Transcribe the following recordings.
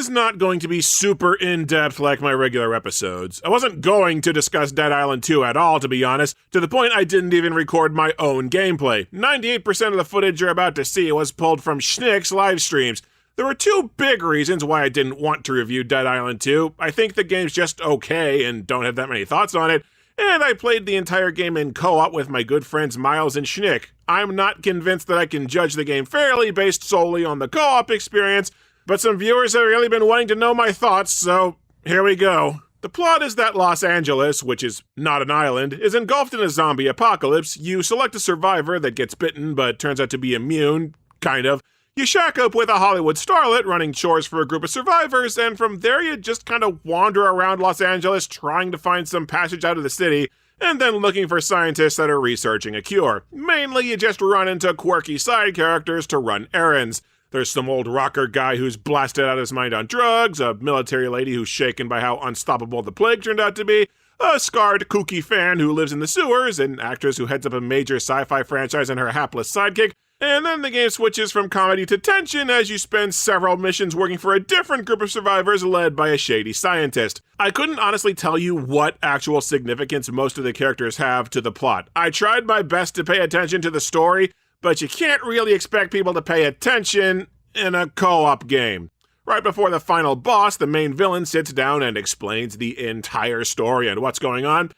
is not going to be super in-depth like my regular episodes. I wasn't going to discuss Dead Island 2 at all, to be honest, to the point I didn't even record my own gameplay. 98% of the footage you're about to see was pulled from Schnick's live streams. There were two big reasons why I didn't want to review Dead Island 2. I think the game's just okay and don't have that many thoughts on it, and I played the entire game in co-op with my good friends Miles and Schnick. I'm not convinced that I can judge the game fairly based solely on the co-op experience, but some viewers have really been wanting to know my thoughts, so here we go. The plot is that Los Angeles, which is not an island, is engulfed in a zombie apocalypse. You select a survivor that gets bitten but turns out to be immune, kind of. You shack up with a Hollywood starlet running chores for a group of survivors, and from there you just kind of wander around Los Angeles trying to find some passage out of the city, and then looking for scientists that are researching a cure. Mainly you just run into quirky side characters to run errands. There's some old rocker guy who's blasted out of his mind on drugs, a military lady who's shaken by how unstoppable the plague turned out to be, a scarred kooky fan who lives in the sewers, an actress who heads up a major sci-fi franchise and her hapless sidekick, and then the game switches from comedy to tension as you spend several missions working for a different group of survivors led by a shady scientist. I couldn't honestly tell you what actual significance most of the characters have to the plot. I tried my best to pay attention to the story, but you can't really expect people to pay attention in a co-op game. Right before the final boss, the main villain sits down and explains the entire story and what's going on,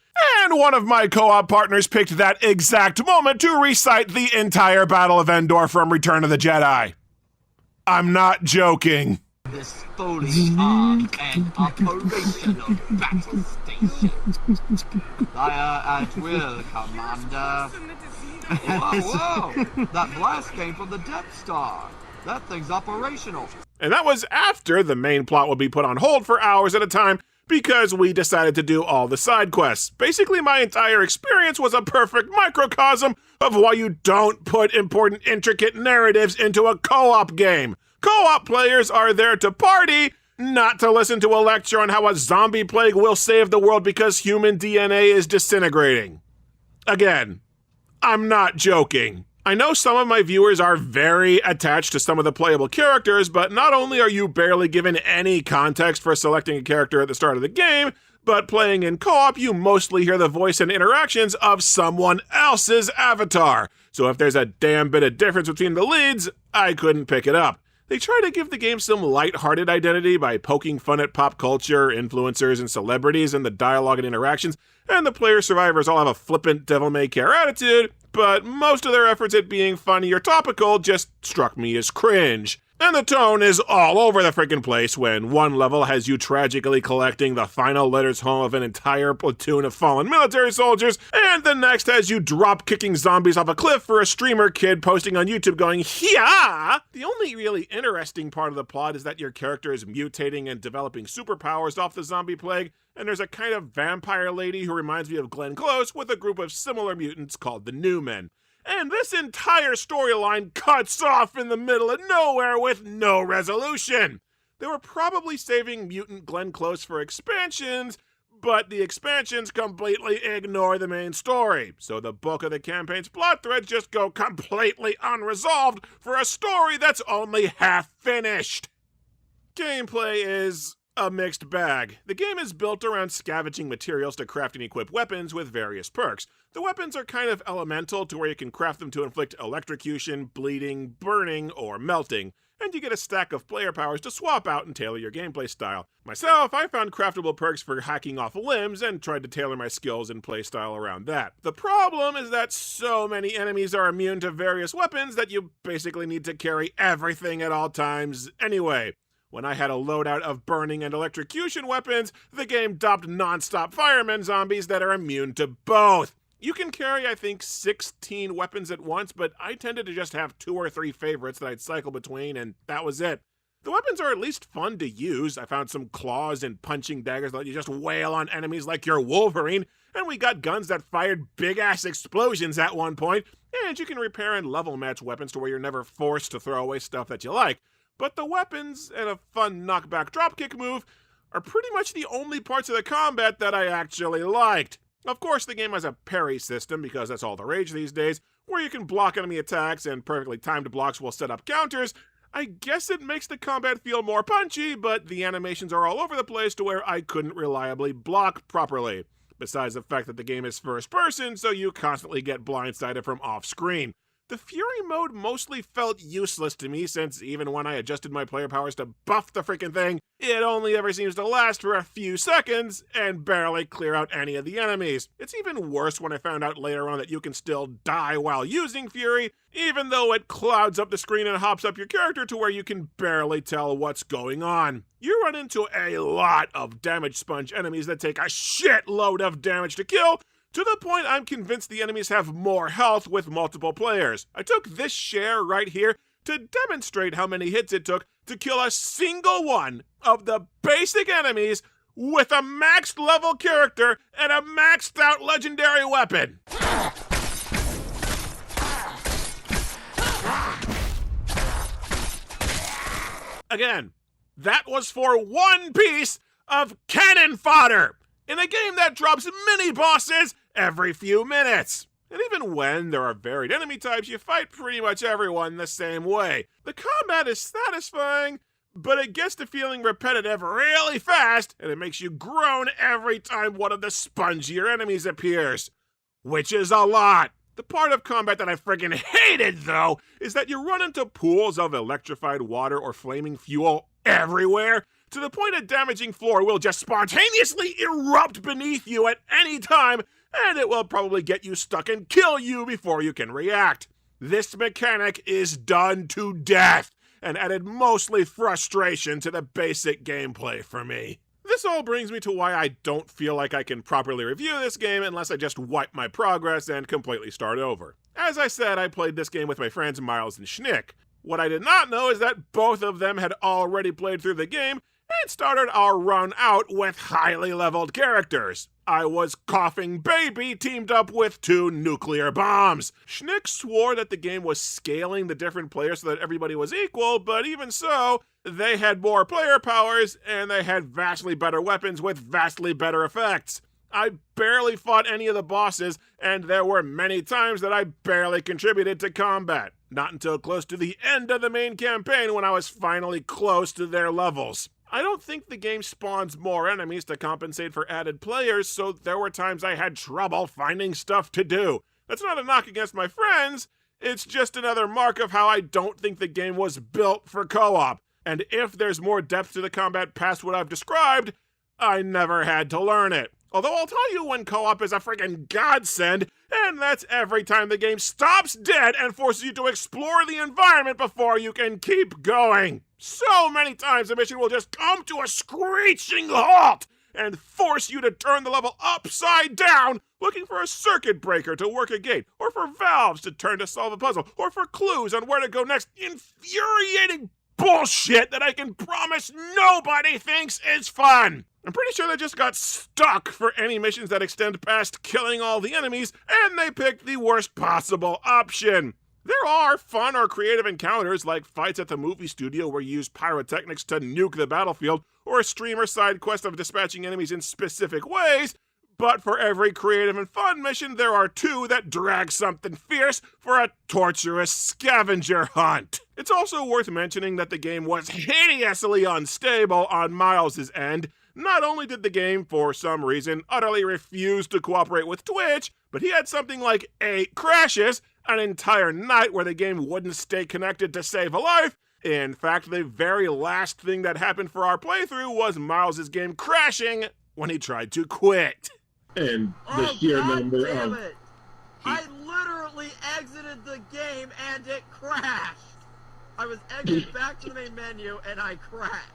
and one of my co-op partners picked that exact moment to recite the entire Battle of Endor from Return of the Jedi. I'm not joking. This fully armed and operational battle station. Fire at will, Commander. Whoa! That blast came from the Death Star. That thing's operational. And that was after the main plot would be put on hold for hours at a time because we decided to do all the side quests. Basically, my entire experience was a perfect microcosm of why you don't put important, intricate narratives into a co-op game. Co-op players are there to party, not to listen to a lecture on how a zombie plague will save the world because human DNA is disintegrating. Again, I'm not joking. I know some of my viewers are very attached to some of the playable characters, but not only are you barely given any context for selecting a character at the start of the game, but playing in co-op, you mostly hear the voice and interactions of someone else's avatar. So if there's a damn bit of difference between the leads, I couldn't pick it up. They try to give the game some light-hearted identity by poking fun at pop culture, influencers, and celebrities in the dialogue and interactions, and the player survivors all have a flippant, devil-may-care attitude, but most of their efforts at being funny or topical just struck me as cringe. And the tone is all over the freaking place when one level has you tragically collecting the final letters home of an entire platoon of fallen military soldiers, and the next has you drop-kicking zombies off a cliff for a streamer kid posting on YouTube going, "Yeah!" The only really interesting part of the plot is that your character is mutating and developing superpowers off the zombie plague, and there's a kind of vampire lady who reminds me of Glenn Close with a group of similar mutants called the New Men. And this entire storyline cuts off in the middle of nowhere with no resolution. They were probably saving mutant Glenn Close for expansions, but the expansions completely ignore the main story. So the bulk of the campaign's plot threads just go completely unresolved for a story that's only half finished. Gameplay is a mixed bag. The game is built around scavenging materials to craft and equip weapons with various perks. The weapons are kind of elemental to where you can craft them to inflict electrocution, bleeding, burning, or melting, and you get a stack of player powers to swap out and tailor your gameplay style. Myself, I found craftable perks for hacking off limbs and tried to tailor my skills and playstyle around that. The problem is that so many enemies are immune to various weapons that you basically need to carry everything at all times anyway. When I had a loadout of burning and electrocution weapons, the game dropped non-stop fireman zombies that are immune to both. You can carry, I think, 16 weapons at once, but I tended to just have 2 or 3 favorites that I'd cycle between, and that was it. The weapons are at least fun to use. I found some claws and punching daggers that let you just wail on enemies like you're Wolverine, and we got guns that fired big-ass explosions at one point, and you can repair and level match weapons to where you're never forced to throw away stuff that you like. But the weapons and a fun knockback dropkick move are pretty much the only parts of the combat that I actually liked. Of course, the game has a parry system, because that's all the rage these days, where you can block enemy attacks and perfectly timed blocks will set up counters. I guess it makes the combat feel more punchy, but the animations are all over the place to where I couldn't reliably block properly. Besides the fact that the game is first person, so you constantly get blindsided from off screen. The Fury mode mostly felt useless to me since even when I adjusted my player powers to buff the freaking thing, it only ever seems to last for a few seconds and barely clear out any of the enemies. It's even worse when I found out later on that you can still die while using Fury, even though it clouds up the screen and hops up your character to where you can barely tell what's going on. You run into a lot of damage sponge enemies that take a shitload of damage to kill, to the point I'm convinced the enemies have more health with multiple players. I took this share right here to demonstrate how many hits it took to kill a single one of the basic enemies with a maxed level character and a maxed out legendary weapon. Again, that was for one piece of cannon fodder in a game that drops mini bosses every few minutes. And even when there are varied enemy types, you fight pretty much everyone the same way. The combat is satisfying, but it gets to feeling repetitive really fast, and it makes you groan every time one of the spongier enemies appears. Which is a lot. The part of combat that I friggin' hated, though, is that you run into pools of electrified water or flaming fuel everywhere, to the point a damaging floor will just spontaneously erupt beneath you at any time, and it will probably get you stuck and kill you before you can react. This mechanic is done to death, and added mostly frustration to the basic gameplay for me. This all brings me to why I don't feel like I can properly review this game unless I just wipe my progress and completely start over. As I said, I played this game with my friends Miles and Schnick. What I did not know is that both of them had already played through the game and started our run out with highly leveled characters. I was Coughing Baby teamed up with 2 nuclear bombs. Schnick swore that the game was scaling the different players so that everybody was equal, but even so, they had more player powers and they had vastly better weapons with vastly better effects. I barely fought any of the bosses, and there were many times that I barely contributed to combat. Not until close to the end of the main campaign when I was finally close to their levels. I don't think the game spawns more enemies to compensate for added players, so there were times I had trouble finding stuff to do. That's not a knock against my friends, it's just another mark of how I don't think the game was built for co-op. And if there's more depth to the combat past what I've described, I never had to learn it. Although I'll tell you when co-op is a friggin' godsend, and that's every time the game stops dead and forces you to explore the environment before you can keep going. So many times the mission will just come to a screeching halt and force you to turn the level upside down, looking for a circuit breaker to work a gate, or for valves to turn to solve a puzzle, or for clues on where to go next. Infuriating bullshit that I can promise nobody thinks is fun. I'm pretty sure they just got stuck for any missions that extend past killing all the enemies, and they picked the worst possible option. There are fun or creative encounters like fights at the movie studio where you use pyrotechnics to nuke the battlefield, or a streamer side quest of dispatching enemies in specific ways, but for every creative and fun mission, there are 2 that drag something fierce for a torturous scavenger hunt. It's also worth mentioning that the game was hideously unstable on Miles' end. Not only did the game, for some reason, utterly refuse to cooperate with Twitch, but he had something like 8 crashes, an entire night where the game wouldn't stay connected to save a life. In fact, the very last thing that happened for our playthrough was Miles' game crashing when he tried to quit. And the sheer God number damn of... it. I literally exited the game and it crashed. I was exiting back to the main menu and I crashed.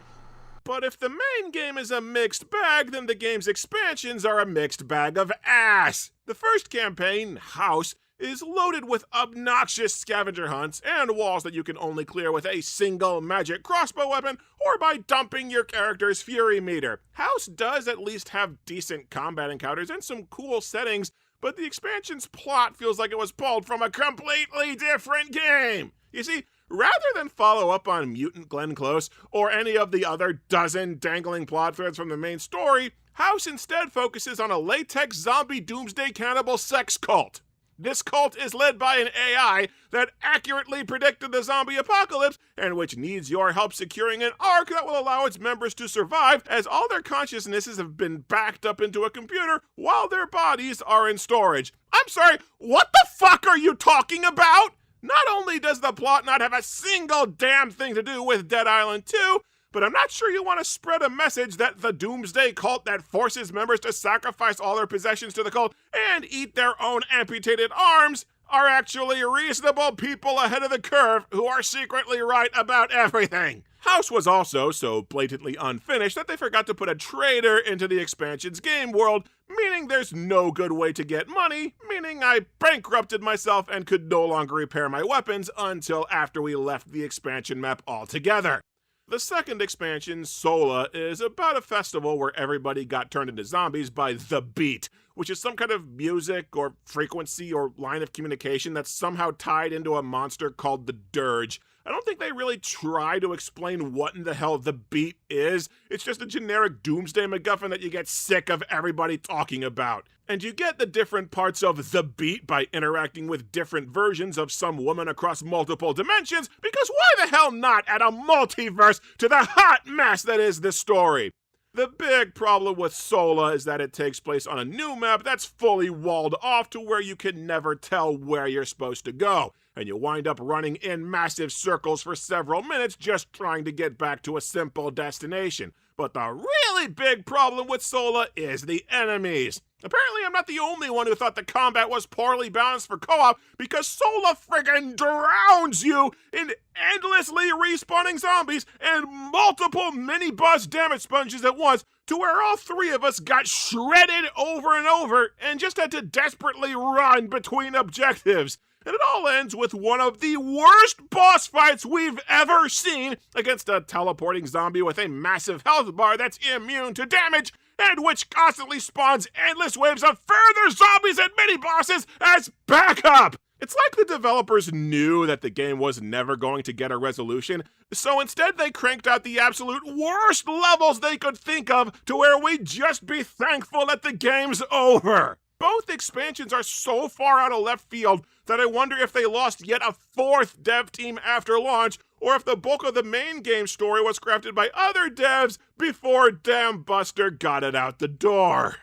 But if the main game is a mixed bag, then the game's expansions are a mixed bag of ass. The first campaign, House, is loaded with obnoxious scavenger hunts and walls that you can only clear with a single magic crossbow weapon or by dumping your character's fury meter. House does at least have decent combat encounters and some cool settings, but the expansion's plot feels like it was pulled from a completely different game. You see, rather than follow up on Mutant Glenn Close or any of the other dozen dangling plot threads from the main story, House instead focuses on a latex zombie doomsday cannibal sex cult. This cult is led by an AI that accurately predicted the zombie apocalypse and which needs your help securing an ark that will allow its members to survive, as all their consciousnesses have been backed up into a computer while their bodies are in storage. I'm sorry, what the fuck are you talking about? Not only does the plot not have a single damn thing to do with Dead Island 2, but I'm not sure you want to spread a message that the doomsday cult that forces members to sacrifice all their possessions to the cult and eat their own amputated arms are actually reasonable people ahead of the curve who are secretly right about everything. House was also so blatantly unfinished that they forgot to put a trader into the expansion's game world, meaning there's no good way to get money, meaning I bankrupted myself and could no longer repair my weapons until after we left the expansion map altogether. The second expansion, Sola, is about a festival where everybody got turned into zombies by the beat, which is some kind of music or frequency or line of communication that's somehow tied into a monster called the Dirge. I don't think they really try to explain what in the hell the beat is. It's just a generic doomsday MacGuffin that you get sick of everybody talking about. And you get the different parts of the beat by interacting with different versions of some woman across multiple dimensions, because why the hell not add a multiverse to the hot mess that is this story? The big problem with Sola is that it takes place on a new map that's fully walled off to where you can never tell where you're supposed to go, and you wind up running in massive circles for several minutes just trying to get back to a simple destination. But the really big problem with Sola is the enemies. Apparently, I'm not the only one who thought the combat was poorly balanced for co-op, because Sola friggin' drowns you in endlessly respawning zombies and multiple mini-boss damage sponges at once, to where all three of us got shredded over and over and just had to desperately run between objectives. And it all ends with one of the worst boss fights we've ever seen against a teleporting zombie with a massive health bar that's immune to damage, and which constantly spawns endless waves of further zombies and mini-bosses as backup! It's like the developers knew that the game was never going to get a resolution, so instead they cranked out the absolute worst levels they could think of to where we'd just be thankful that the game's over. Both expansions are so far out of left field that I wonder if they lost yet a fourth dev team after launch, or if the bulk of the main game story was crafted by other devs before Damn Buster got it out the door.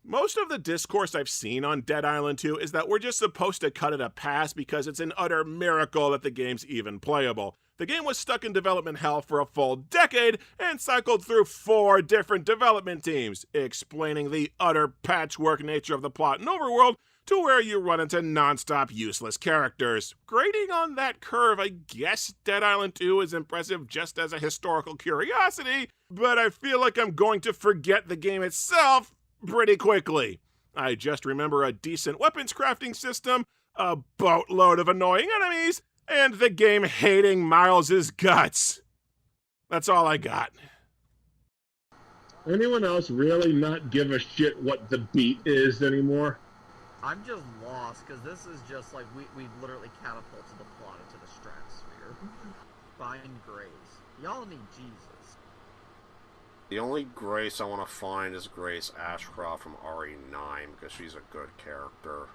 Most of the discourse I've seen on Dead Island 2 is that we're just supposed to cut it a pass because it's an utter miracle that the game's even playable. The game was stuck in development hell for a full decade and cycled through 4 different development teams, explaining the utter patchwork nature of the plot and overworld to where you run into non-stop useless characters. Grading on that curve, I guess Dead Island 2 is impressive just as a historical curiosity, but I feel like I'm going to forget the game itself pretty quickly. I just remember a decent weapons crafting system, a boatload of annoying enemies, and the game hating Miles's guts. That's all I got. Anyone else really not give a shit what the beat is anymore? I'm just lost, because this is just like, we literally catapulted the plot into the stratosphere. Find Grace. Y'all need Jesus. The only Grace I want to find is Grace Ashcroft from RE9, because she's a good character.